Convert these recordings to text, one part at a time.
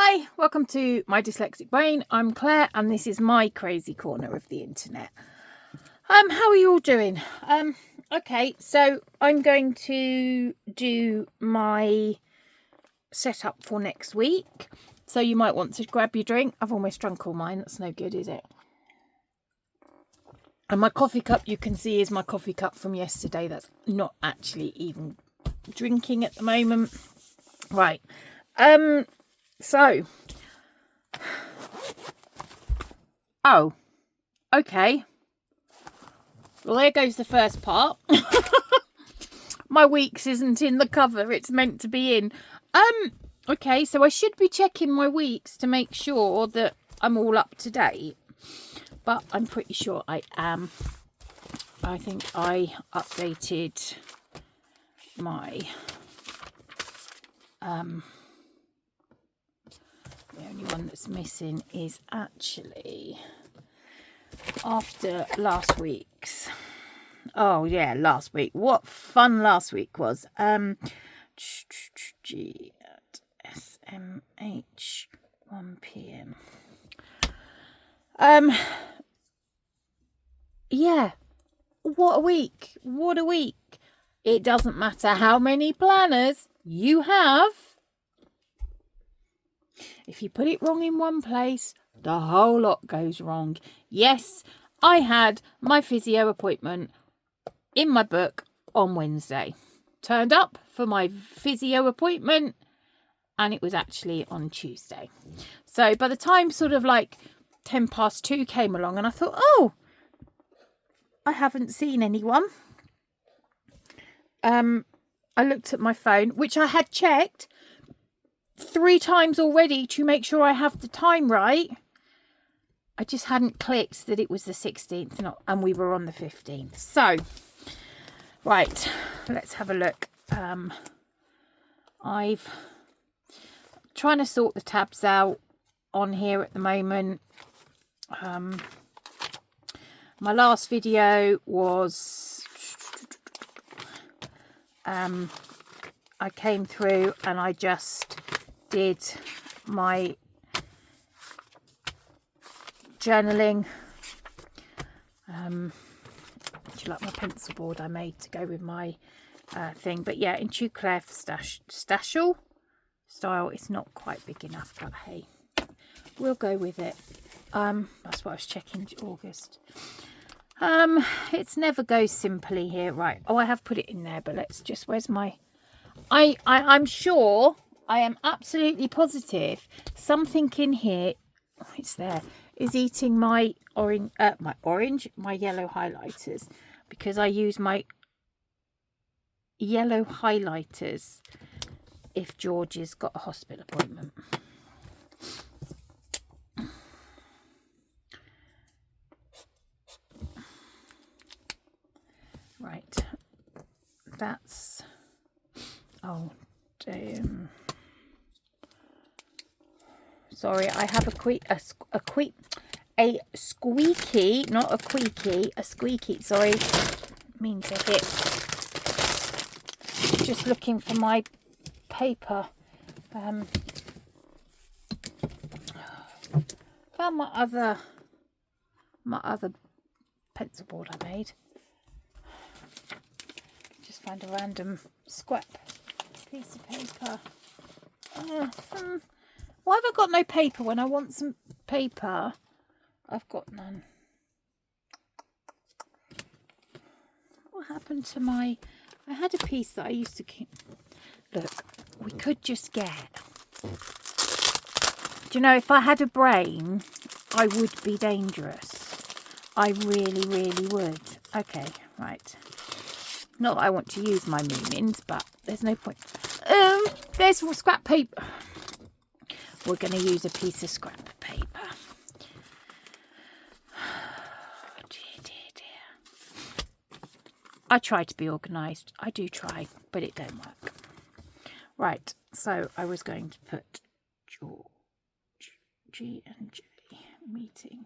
Hi, welcome to My Dyslexic Brain. I'm Claire and this is my crazy corner of the internet. How are you all doing? Okay, so I'm going to do my setup for next week. So you might want to grab your drink. I've almost drunk all mine. That's no good, is it? And my coffee cup, you can see, is my coffee cup from yesterday. That's not actually even drinking at the moment. Right. So, oh, okay. Well, there goes the first part. My weeks isn't in the cover. It's meant to be in. Okay, so I should be checking my weeks to make sure that I'm all up to date. But I'm pretty sure I am. I think I updated my... the only one that's missing is actually after last week's. Oh yeah, last week. What fun last week was. G at SMH 1 p.m. Yeah. What a week. What a week. It doesn't matter how many planners you have. If you put it wrong in one place, the whole lot goes wrong. Yes, I had my physio appointment in my book on Wednesday. Turned up for my physio appointment and it was actually on Tuesday. So by the time sort of like 2:10 came along and I thought, oh, I haven't seen anyone. I looked at my phone, which I had checked 3 times already to make sure I have the time right. I just hadn't clicked that it was the 16th and we were on the 15th. So, right, let's have a look. I've trying to sort the tabs out on here at the moment. My last video was I came through and I just did my journaling. Do you like my pencil board I made to go with my thing? But yeah, in True Claire Stashel style, it's not quite big enough, but hey, we'll go with it. That's what I was checking, August. It's never goes simply here, right? Oh, I have put it in there, but let's just, where's my... I'm sure, I am absolutely positive something in here, oh, it's there, is eating my yellow highlighters, because I use my yellow highlighters if George has got a hospital appointment. Right, that's, oh damn, sorry, I have a squeaky, not a queaky, a squeaky, sorry, mean to hit. Just looking for my paper. Found my other pencil board I made. Just find a random scrap piece of paper. Why have I got no paper when I want some paper? I've got none. What happened to my... I had a piece that I used to keep. Look, we could just get... Do you know, if I had a brain, I would be dangerous. I really, really would. Okay, right. Not that I want to use my moomins, but there's no point. There's scrap paper. We're going to use a piece of scrap paper. Dear. I try to be organised. I do try, but it don't work. Right, so I was going to put George, G and J meeting.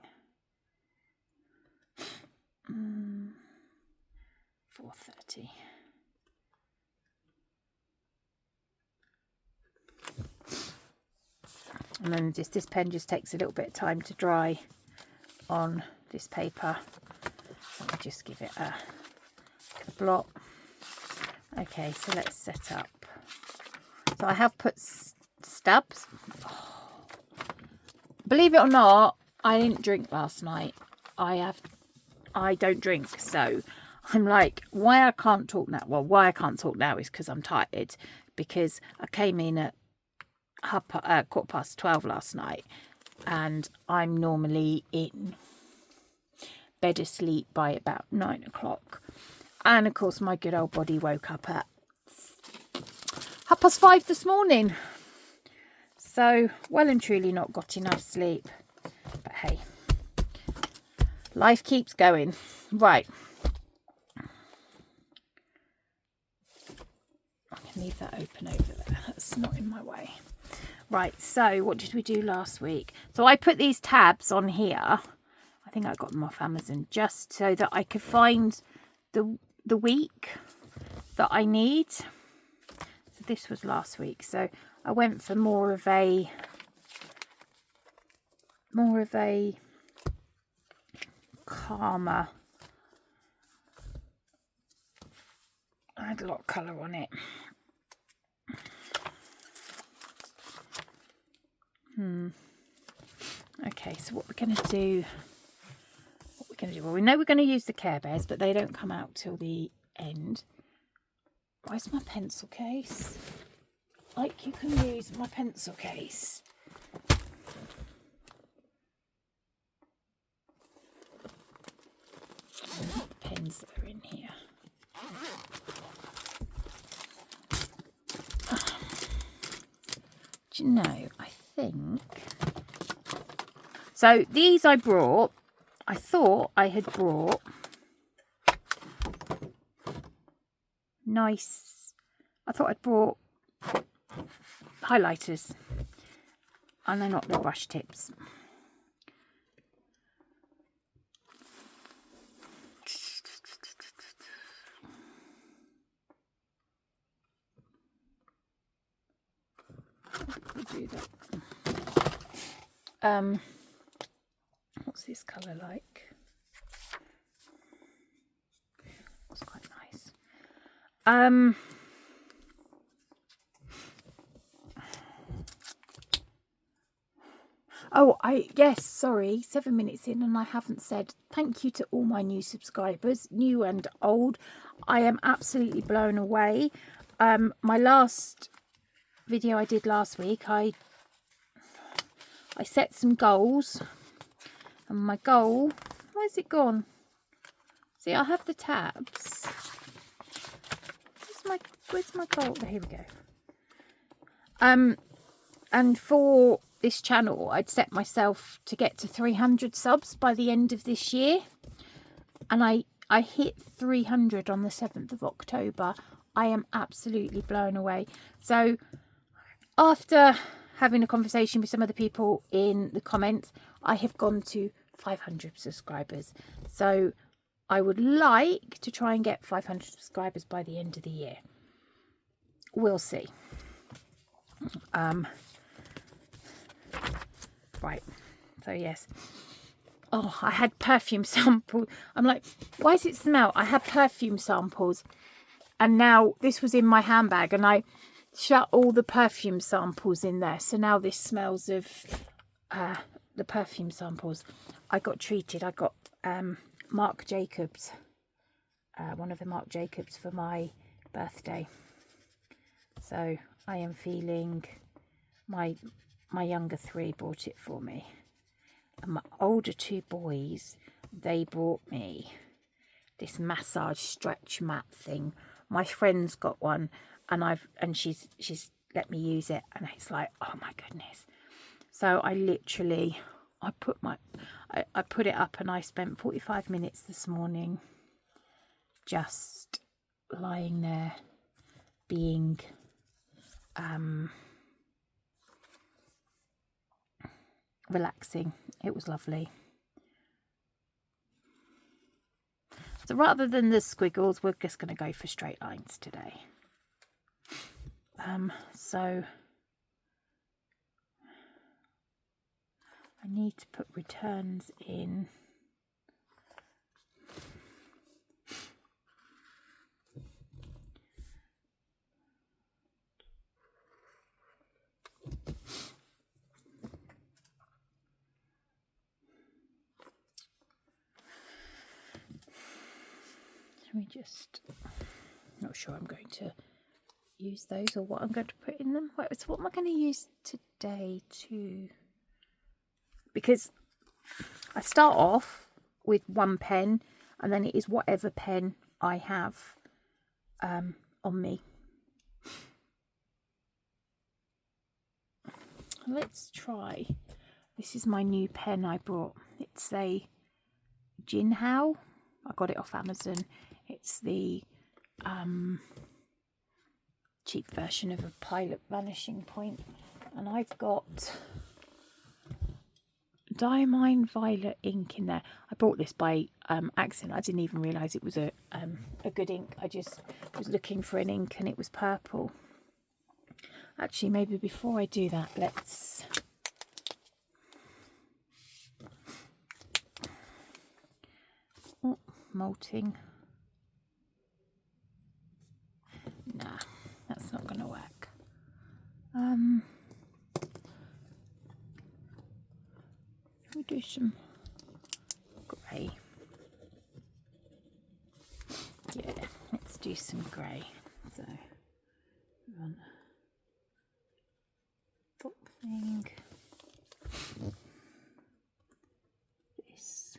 4:30. And then just this pen just takes a little bit of time to dry on this paper. So I'll just give it a blot. Okay, so let's set up. So I have put stubs. Oh. Believe it or not, I didn't drink last night. I don't drink, so I'm like, why I can't talk now? Well, why I can't talk now is because I'm tired, because I came in at 12:15 last night, and I'm normally in bed asleep by about 9 o'clock. And of course, my good old body woke up at 5:30 this morning. So, well and truly not got enough sleep. But hey, life keeps going. Right. I can leave that open over there. That's not in my way. Right, so what did we do last week? So I put these tabs on here. I think I got them off Amazon just so that I could find the week that I need. So this was last week. So I went for more of a calmer. I had a lot of colour on it. Okay, so what we're going to do... Well, we know we're going to use the Care Bears, but they don't come out till the end. Where's my pencil case? Like, you can use my pencil case. Pens that are in here. Do you know, I think... So, these I brought... I thought I had brought highlighters, and they're not the brush tips. Do that. What's this colour like? It's quite nice. Oh, yes, sorry, 7 minutes in and I haven't said thank you to all my new subscribers, new and old. I am absolutely blown away. My last video I did last week, I set some goals. And my goal, where's it gone? See, I have the tabs. Where's my goal? Oh, here we go. And for this channel, I'd set myself to get to 300 subs by the end of this year. And I hit 300 on the 7th of October. I am absolutely blown away. So after having a conversation with some of the people in the comments, I have gone to 500 subscribers. So I would like to try and get 500 subscribers by the end of the year. We'll see. Right. So yes. Oh, I had perfume samples. I'm like, why does it smell? I had perfume samples. And now this was in my handbag and I shut all the perfume samples in there. So now this smells of the perfume samples. I got treated. I got Marc Jacobs, one of the Marc Jacobs for my birthday. So I am feeling, my younger 3 bought it for me. And my older 2 boys, they bought me this massage stretch mat thing. My friend's got one and she's let me use it and it's like, oh my goodness. So I literally, I put it up and I spent 45 minutes this morning just lying there being relaxing. It was lovely. So rather than the squiggles, we're just going to go for straight lines today. So I need to put returns in. Let me just, not sure I'm going to use those or what I'm going to put in them. So what am I going to use today too? Because I start off with one pen and then it is whatever pen I have on me. Let's try. This is my new pen I brought. It's a Jinhao. I got it off Amazon. It's the cheap version of a Pilot Vanishing Point, and I've got Diamine Violet ink in there. I bought this by accident. I didn't even realise it was a good ink. I just was looking for an ink and it was purple. Actually, maybe before I do that, let's molting. Nah, that's not going to work. We do some grey. Yeah, let's do some grey. So, on book thing this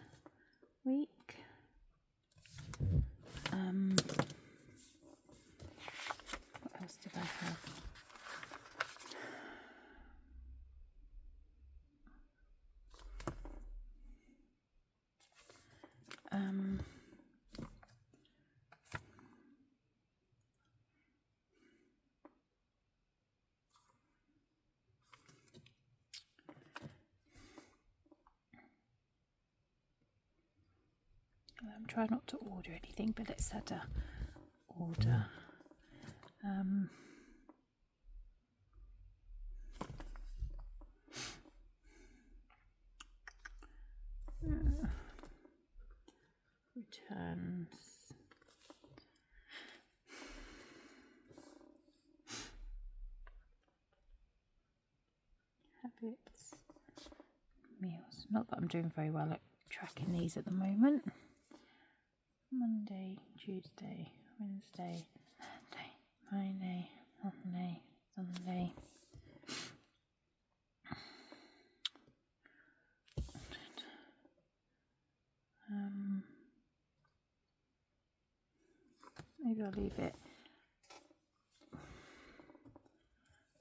week. What else did I have? I'm trying not to order anything, but let's add a order. Returns. Habits. Meals. Not that I'm doing very well at tracking these at the moment. Monday, Tuesday, Wednesday, Thursday, Friday, Saturday, Sunday. Maybe I'll leave it.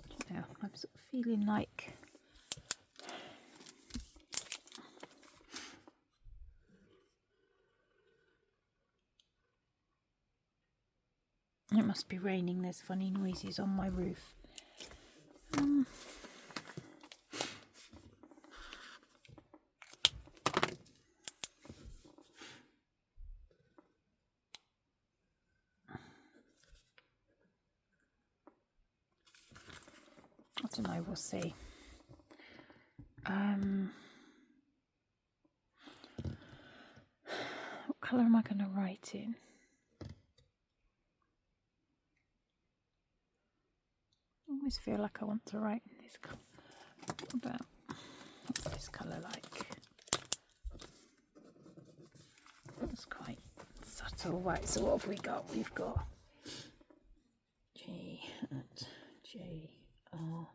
You know, I'm sort of feeling like it must be raining. There's funny noises on my roof. I don't know, we'll see. What colour am I going to write in? I always feel like I want to write in this colour. What's this colour like? It's quite subtle. Right, so what have we got? We've got G at JR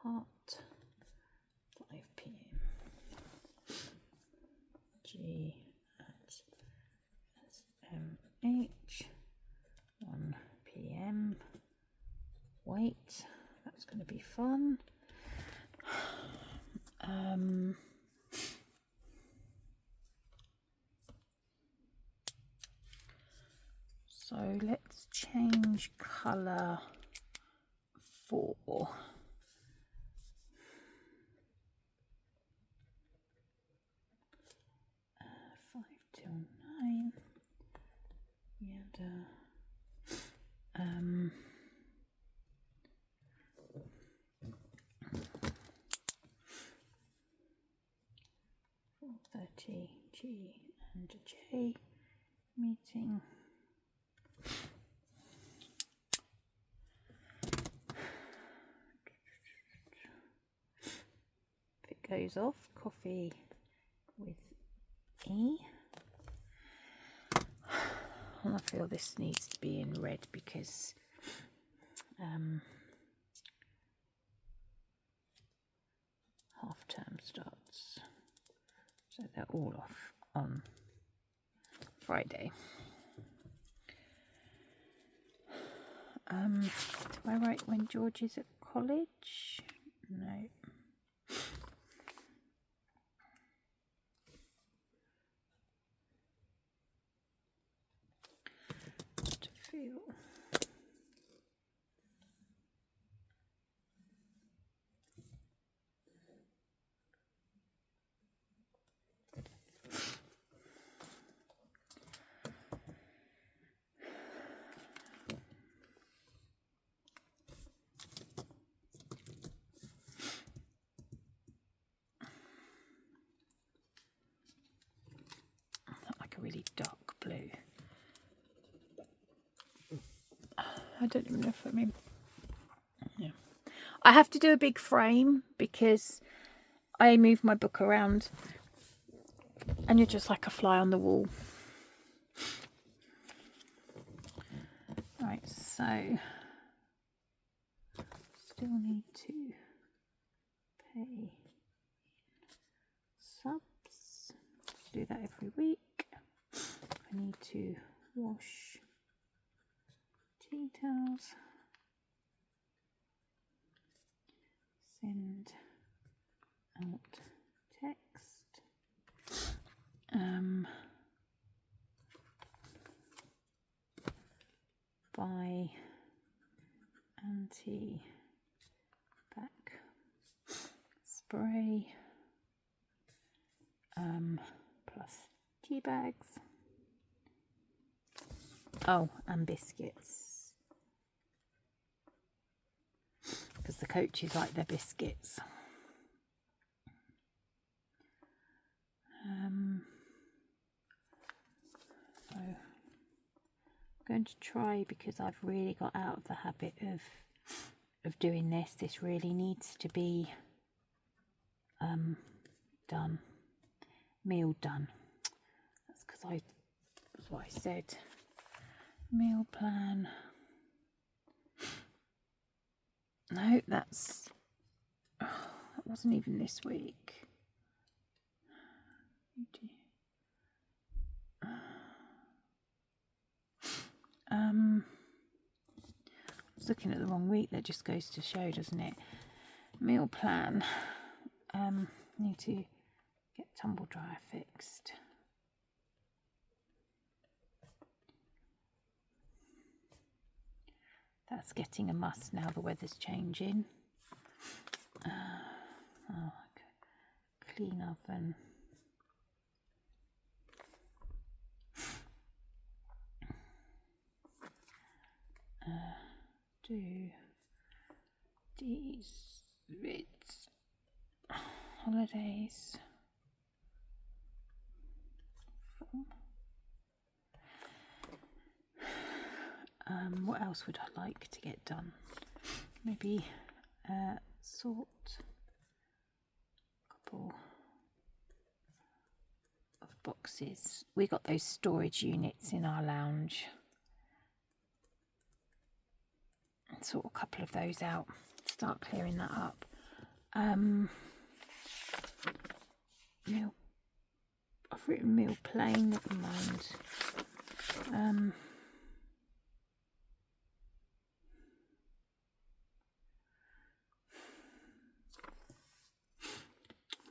Heart 5 p.m. G at SMH 1 p.m. Wait, that's going to be fun. So let's change colour for 5 till 9. Yeah, 6:30 G and J meeting. If it goes off, coffee with E. And I feel this needs to be in red because half term starts, so they're all off on Friday. Do I write when George is at college? No. To feel. Like a really dark blue. I don't even know if yeah. I have to do a big frame because I move my book around and you're just like a fly on the wall. Right, so still need to pay subs. Do that every week. I need to wash tea towels. Send out text. Buy anti-back spray. Plus tea bags. Oh, and biscuits. Because the coaches like their biscuits. So I'm going to try, because I've really got out of the habit of doing this. This really needs to be done. Meal done. That's because that's what I said. Meal plan. No, that wasn't even this week. I was looking at the wrong week. That just goes to show, doesn't it? Meal plan. Need to get tumble dryer fixed. That's getting a must now the weather's changing. Clean oven. Do these vids. Holidays. What else would I like to get done? Maybe sort a couple of boxes. We got those storage units in our lounge. Sort a couple of those out. Start clearing that up. Meal. I've written meal plain. Never mind.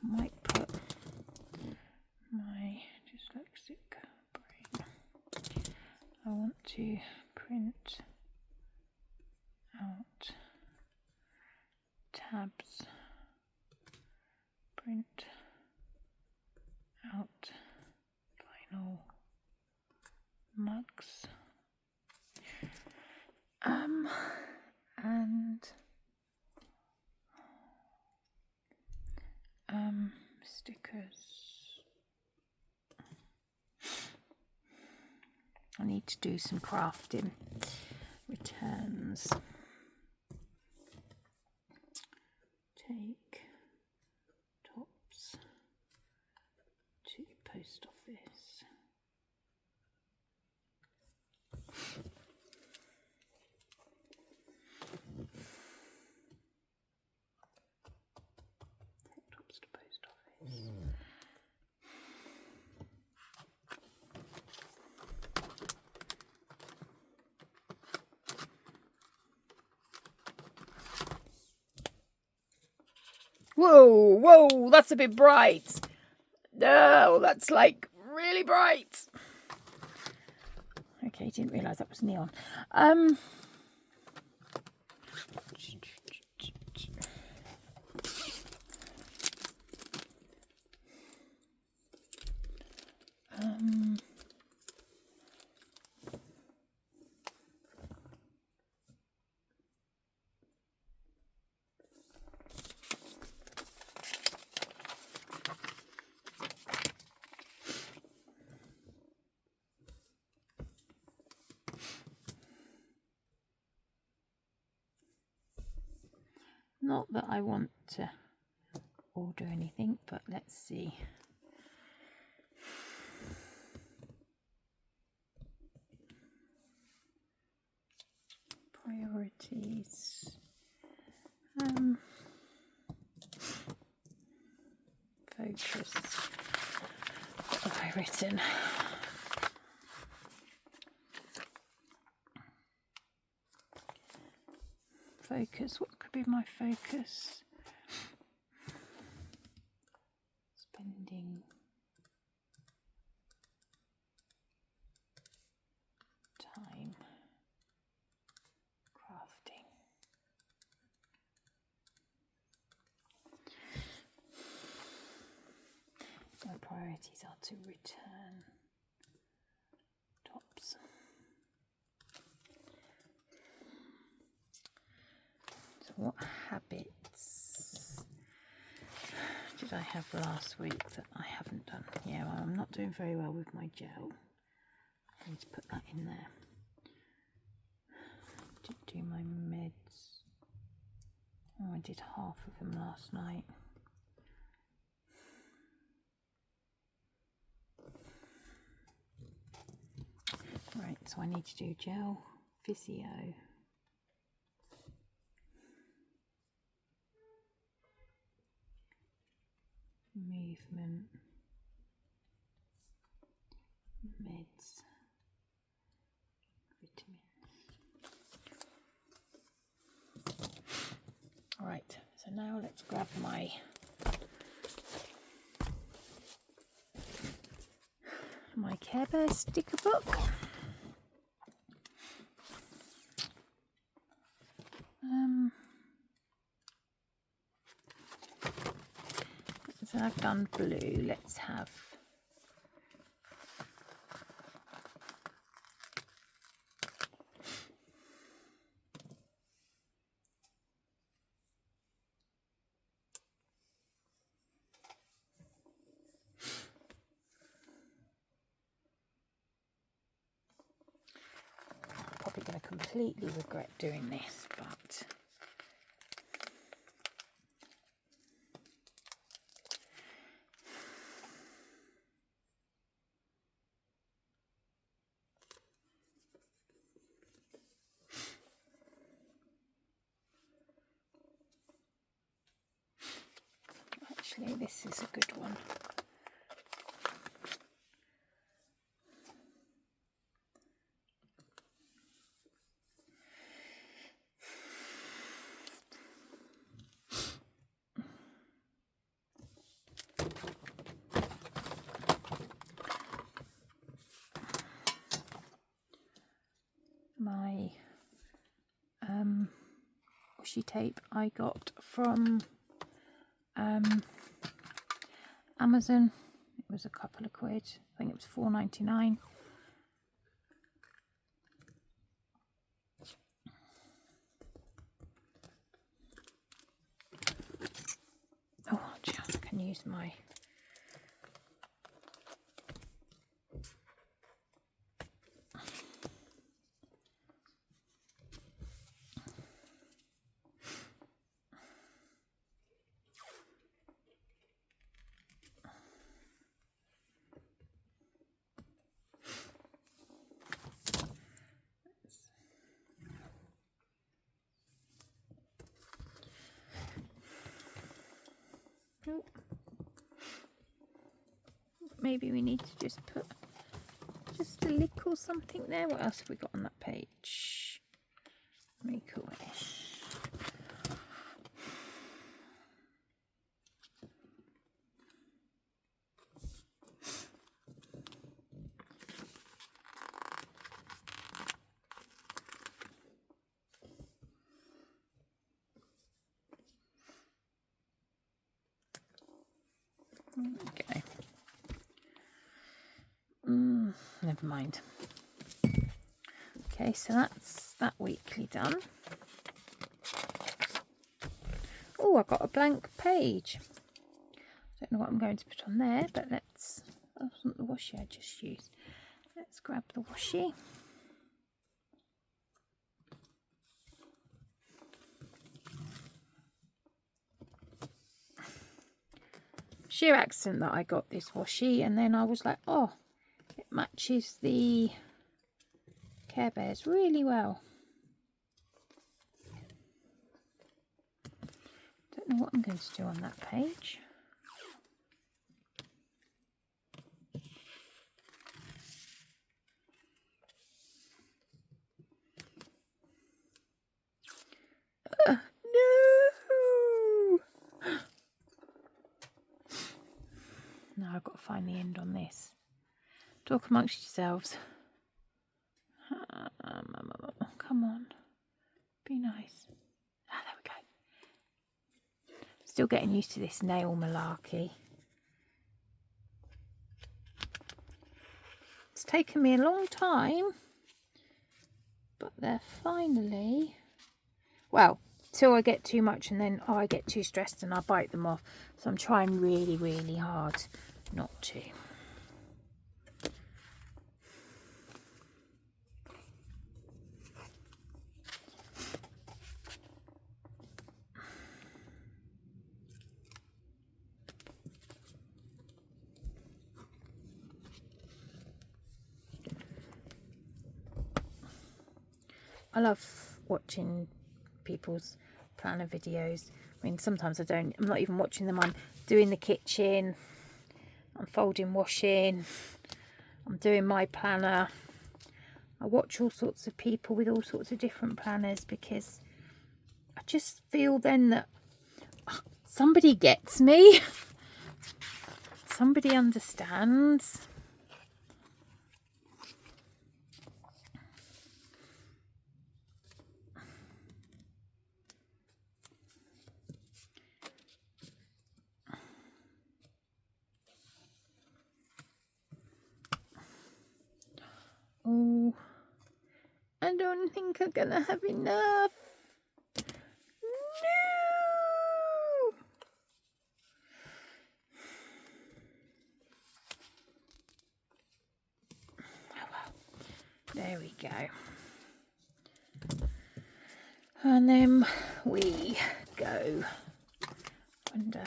Might put my dyslexic brain. I want to print out tabs, print out final mugs, and stickers. I need to do some crafting. Returns. Take tops to post office. Take tops to post office. Whoa, whoa, that's a bit bright. No, that's like really bright. Okay, didn't realise that was neon. Not that I want to order anything, but let's see. Priorities. Focus. What have I written? Focus. What could be my focus? Spending time crafting. My priorities are to return tops. So what habits did I have last week that I haven't done? Yeah, well, I'm not doing very well with my gel. I need to put that in there. Did do my meds. Oh, I did half of them last night. Right, so I need to do gel, physio, movement, meds, vitamins. All right, so now let's grab my Care Bear sticker book. So I've done blue. Let's have probably going to completely regret doing this, but actually this is a good one. My washi tape I got from Amazon. It was a couple of quid. I think it was £4.99. Oh, I can use my Oh. Maybe we need to just put just a lick or something there. What else have we got on that page? Make a wish. Okay. Never mind. Okay, so that's that weekly done. Oh, I've got a blank page. Don't know what I'm going to put on there, but let's. That wasn't the washi I just used. Let's grab the washi. Sheer accident that I got this washi, and then I was like, oh, it matches the Care Bears really well. Don't know what I'm going to do on that page. No! Now I've got to find the end on this. Talk amongst yourselves. Come on. Be nice. Ah, there we go. Still getting used to this nail malarkey. It's taken me a long time, but they're finally, well, till I get too much and then I get too stressed and I bite them off. So I'm trying really, really hard not to. I love watching people's planner videos. I mean, sometimes I'm not even watching them. I'm doing the kitchen, I'm folding washing, I'm doing my planner. I watch all sorts of people with all sorts of different planners because I just feel then that somebody gets me. Somebody understands. Oh, I don't think I'm gonna have enough. No! Oh well, there we go. And then we go under.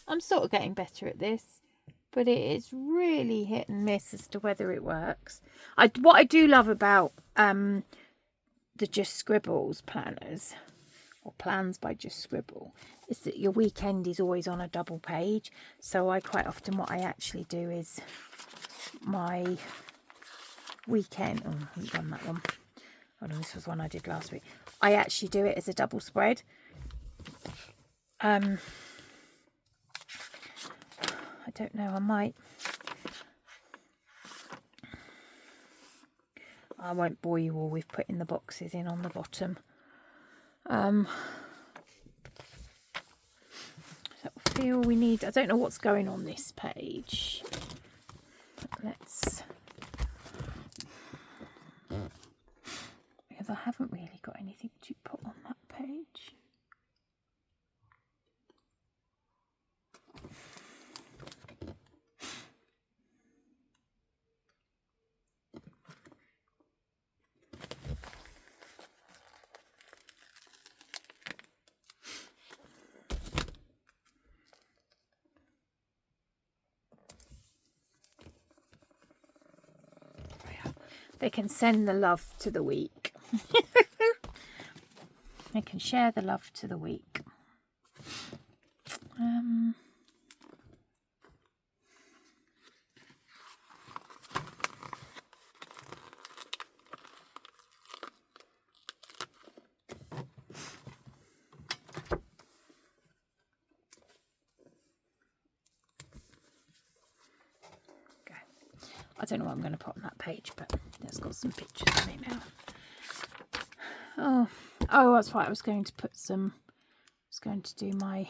I'm sort of getting better at this, but it is really hit and miss as to whether it works. What I do love about the Just Scribbles planners, or plans by Just Scribble, is that your weekend is always on a double page. So I quite often, what I actually do is my weekend, oh, I haven't done that one. Oh no, this was one I did last week. I actually do it as a double spread. I don't know, I won't bore you all with putting the boxes in on the bottom. So I feel we need, I don't know what's going on this page. Because I haven't really got anything to put on that page. they can send the love to the weak. They can share the love to the weak. I don't know what I'm going to put on that page, but it's got some pictures on it now. Oh, that's right. I was going to do my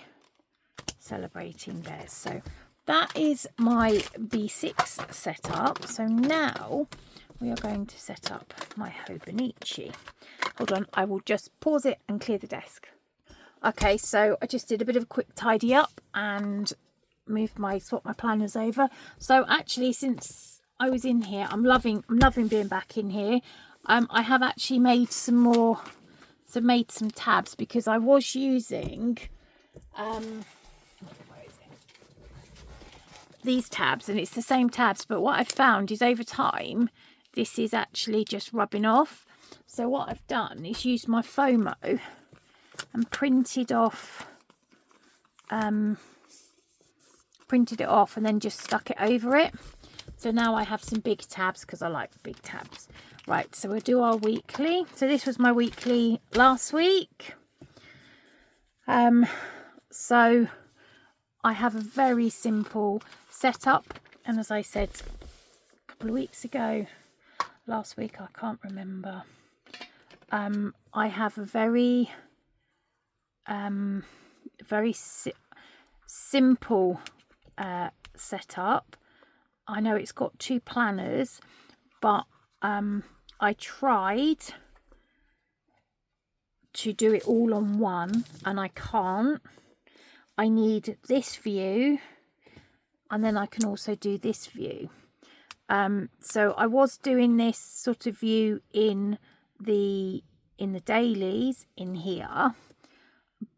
celebrating bears. So that is my B6 setup. So now we are going to set up my hobonichi. Hold on, I will just pause it and clear the desk. Okay, so I just did a bit of a quick tidy up and swap my planners over. So actually, since I was in here, I'm loving being back in here. I have actually made some tabs because I was using these tabs, and it's the same tabs, but what I've found is over time this is actually just rubbing off. So what I've done is used my FOMO and printed it off and then just stuck it over it. So now I have some big tabs because I like big tabs. Right, so we'll do our weekly. So this was my weekly last week. So I have a very simple setup, and as I said a couple of weeks ago, last week, I can't remember. I have a very simple setup. I know it's got 2 planners, but I tried to do it all on one and I can't. I need this view, and then I can also do this view. So I was doing this sort of view in the dailies in here,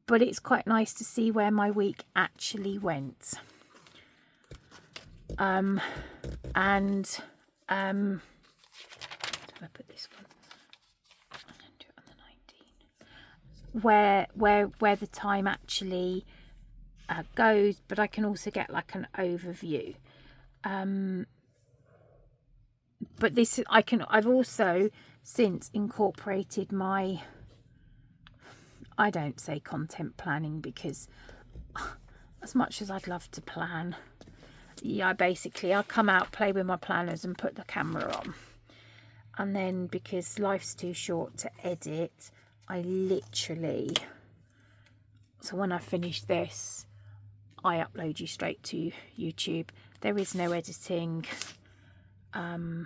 but it's quite nice to see where my week actually went. Did I put this one? I'm going to do it on the 19th. Where the time actually goes, but I can also get like an overview. But this I've also since incorporated my, I don't say content planning because as much as I'd love to plan, yeah, I'll come out, play with my planners and put the camera on, and then because life's too short to edit, I literally, so when I finish this I upload you straight to YouTube. There is no editing. I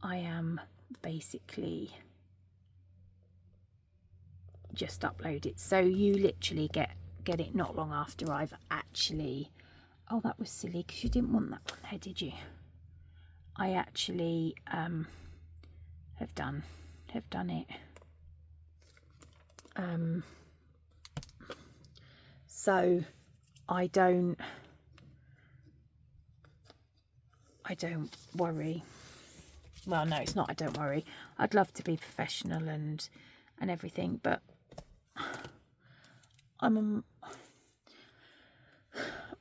am basically just upload it, so you literally get it not long after I've actually, oh that was silly because you didn't want that one there, did you? I actually have done it. So I don't worry. Well, no, it's not I don't worry. I'd love to be professional and everything, but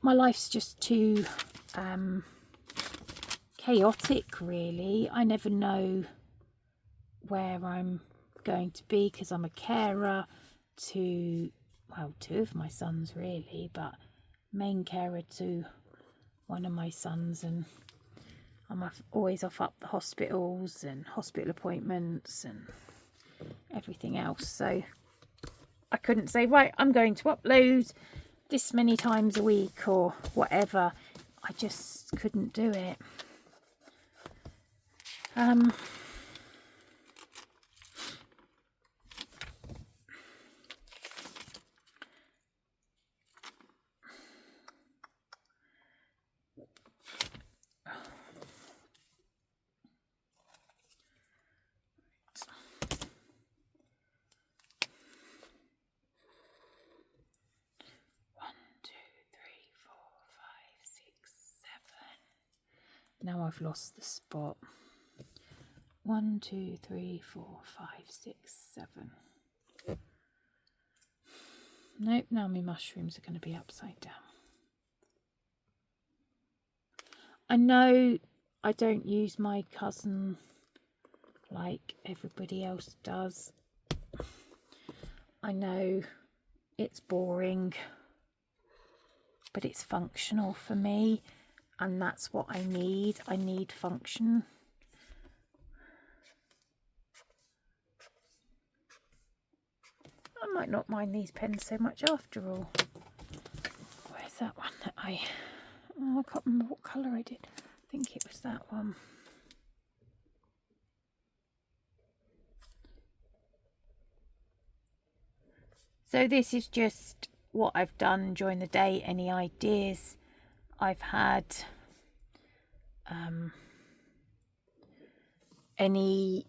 my life's just too chaotic, really. I never know where I'm going to be because I'm a carer to, well, 2 of my sons really, but main carer to one of my sons, and I'm always off up the hospitals and hospital appointments and everything else. So I couldn't say, right, I'm going to upload this many times a week or whatever. I just couldn't do it. Now I've lost the spot. 1, 2, 3, 4, 5, 6, 7. Nope, now my mushrooms are going to be upside down. I know I don't use my cousin like everybody else does. I know it's boring, but it's functional for me, and that's what I need. I need function. I might not mind these pens so much after all. Where's that one that I can't remember what colour I did. I think it was that one. So this is just what I've done during the day, any ideas I've had, any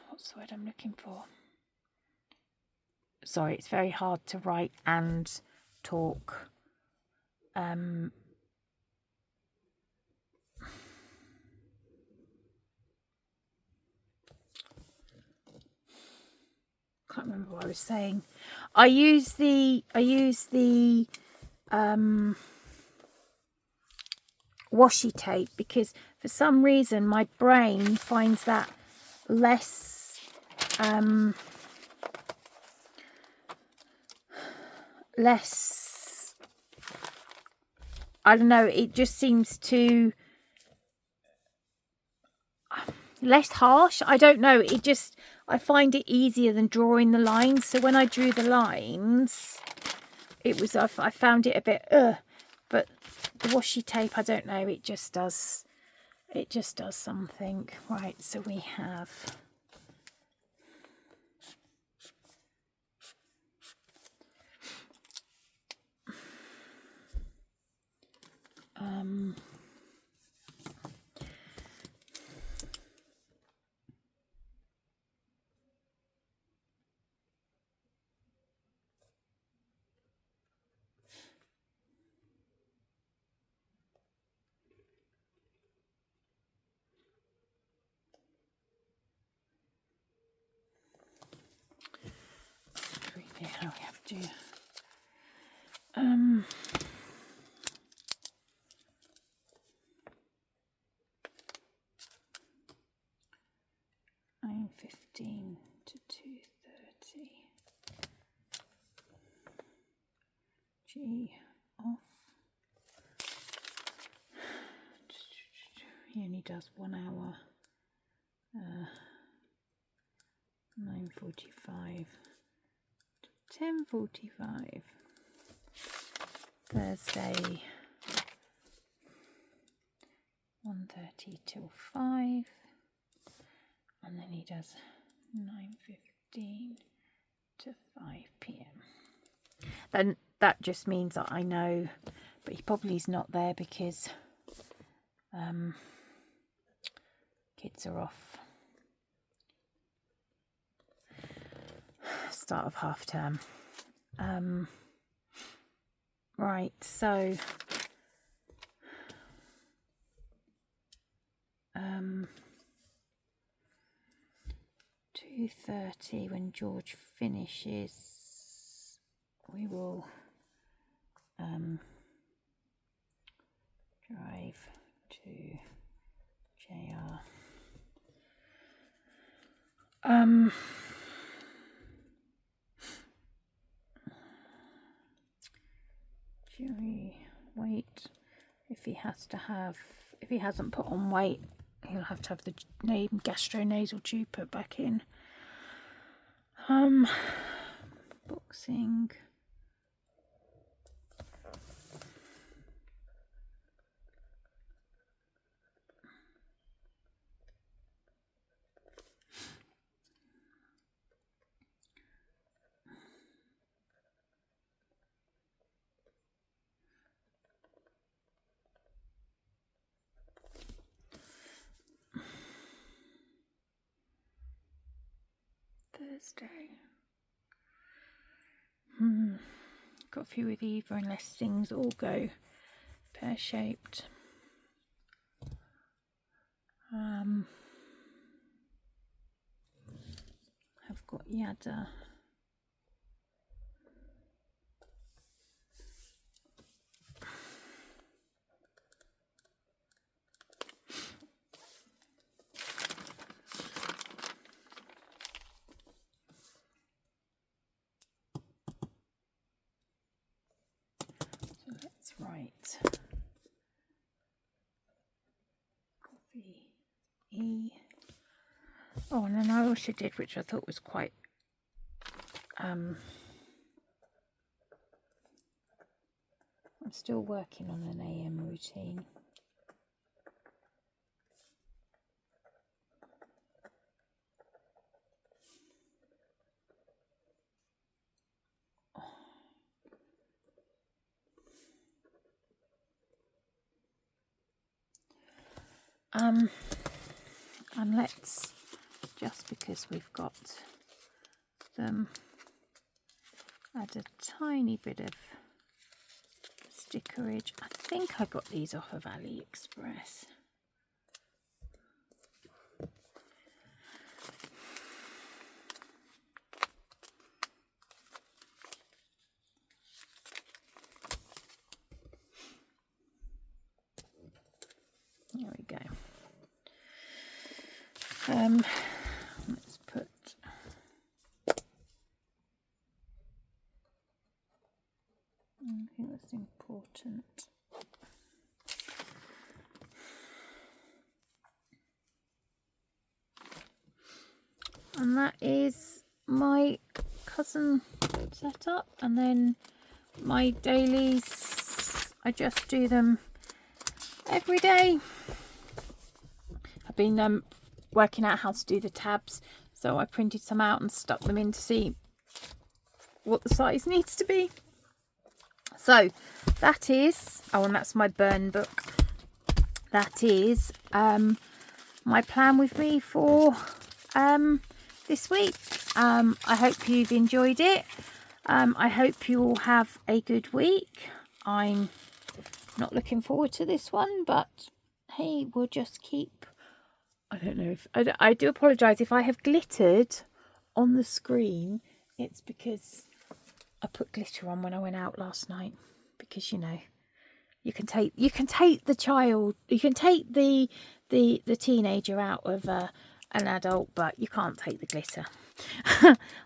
what's the word I'm looking for? Sorry, it's very hard to write and talk. Can't remember what I was saying. I use the washi tape because for some reason my brain finds that less I don't know, it just seems to less harsh. I don't know, it just, I find it easier than drawing the lines. So when I drew the lines, it was, I found it a bit but the washi tape, I don't know, it just does something. Right, so we have how we have to 9:15 to 2:30. G off. He only does 1 hour. 9:45 to 10:45. Thursday 1:30 till 5, and then he does 9:15 to 5 p.m. Then that just means that I know, but he probably is not there because kids are off. Start of half term. Right, so 2:30 when George finishes, we will drive to JR. Jury weight. If he hasn't put on weight, he'll have to have the gastronasal tube put back in. Boxing. Thursday. Got a few with either unless things all go pear-shaped. I've got yada. So let's write coffee E. Oh, and then I also did, which I thought was quite I'm still working on an AM routine. And let's, just because we've got them, add a tiny bit of stickerage. I think I got these off of AliExpress. There we go. Let's put I think that's important. And that is my cousin setup, and then my dailies, I just do them every day. I've been working out how to do the tabs, so I printed some out and stuck them in to see what the size needs to be. So that is, oh, and that's my burn book. That is my plan with me for this week. I hope you've enjoyed it. I hope you all have a good week. I'm not looking forward to this one, but hey, we'll just keep, I don't know if I do apologize if I have glittered on the screen. It's because I put glitter on when I went out last night, because you know, you can take the child, you can take the teenager out of an adult, but you can't take the glitter.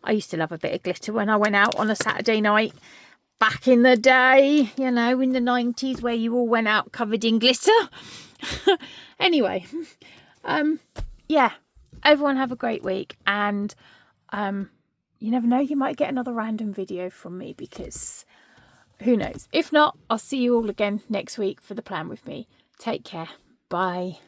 I used to love a bit of glitter when I went out on a Saturday night back in the day, you know, in the 90s, where you all went out covered in glitter. Anyway, yeah, everyone have a great week, and you never know, you might get another random video from me, because who knows. If not, I'll see you all again next week for the plan with me. Take care. Bye.